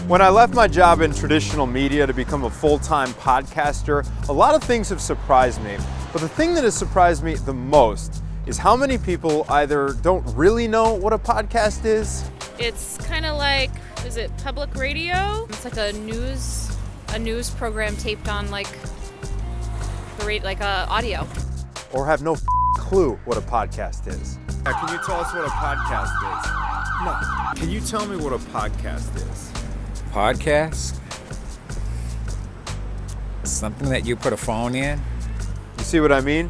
When I left my job in traditional media to become a full-time podcaster, a lot of things have surprised me. But the thing that has surprised me the most is how many people either don't really know what a podcast is. It's kind of like, is it public radio? It's like a news program taped on like audio. Or have no clue what a podcast is. Can you tell us what a podcast is? No. Can you tell me what a podcast is? Podcast? Something that you put a phone in? You see what I mean?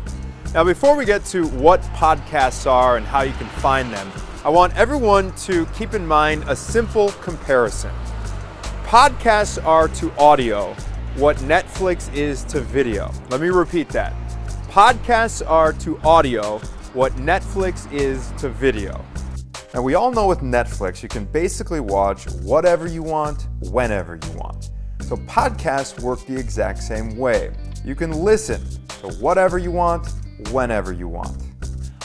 Now, before we get to what podcasts are and how you can find them, I want everyone to keep in mind a simple comparison. Podcasts are to audio what Netflix is to video. Let me repeat that. Podcasts are to audio what Netflix is to video. Now, we all know with Netflix, you can basically watch whatever you want, whenever you want. So podcasts work the exact same way. You can listen to whatever you want, whenever you want.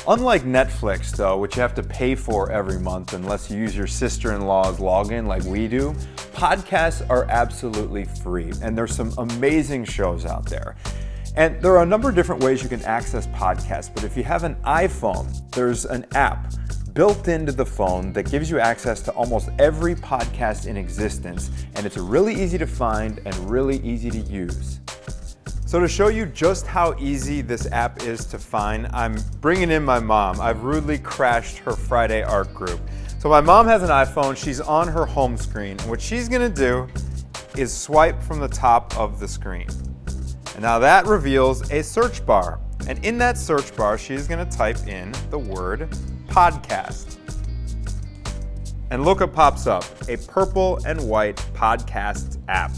Unlike Netflix, though, which you have to pay for every month unless you use your sister-in-law's login like we do, podcasts are absolutely free, and there's some amazing shows out there. And there are a number of different ways you can access podcasts, but if you have an iPhone, there's an app built into the phone that gives you access to almost every podcast in existence, and it's really easy to find and really easy to use. So to show you just how easy this app is to find, I'm bringing in my mom. I've rudely crashed her Friday art group. So my mom has an iPhone, she's on her home screen, and what she's gonna do is swipe from the top of the screen. And now that reveals a search bar. And in that search bar, she's gonna type in the word podcast. And look what pops up, a purple and white podcast app.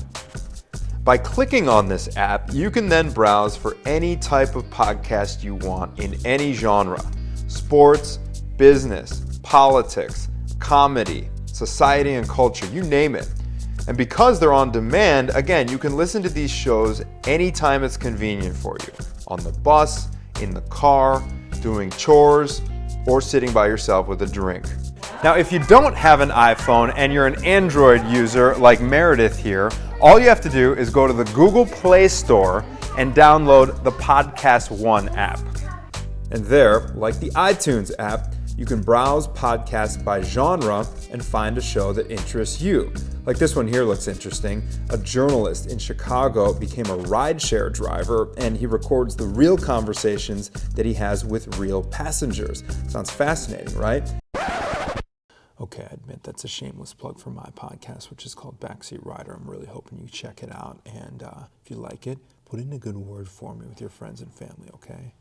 By clicking on this app, you can then browse for any type of podcast you want in any genre. Sports, business, politics, comedy, society and culture, you name it. And because they're on demand, again, you can listen to these shows anytime it's convenient for you. On the bus, in the car, doing chores, or sitting by yourself with a drink. Now, if you don't have an iPhone and you're an Android user like Meredith here, all you have to do is go to the Google Play Store and download the Podcast One app. And there, like the iTunes app, you can browse podcasts by genre and find a show that interests you. Like this one here looks interesting. A journalist in Chicago became a rideshare driver, and he records the real conversations that he has with real passengers. Sounds fascinating, right? Okay, I admit that's a shameless plug for my podcast, which is called Backseat Rider. I'm really hoping you check it out, and if you like it, put in a good word for me with your friends and family, okay?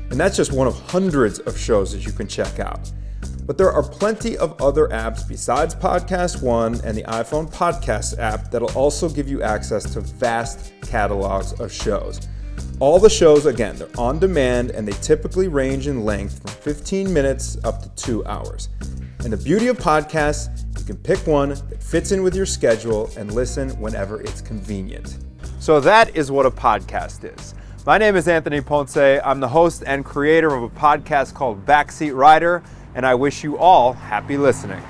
And that's just one of hundreds of shows that you can check out. But there are plenty of other apps besides Podcast One and the iPhone Podcast app that'll also give you access to vast catalogs of shows. All the shows, again, they're on demand and they typically range in length from 15 minutes up to 2 hours. And the beauty of podcasts, you can pick one that fits in with your schedule and listen whenever it's convenient. So that is what a podcast is. My name is Anthony Ponce. I'm the host and creator of a podcast called Backseat Rider, and I wish you all happy listening.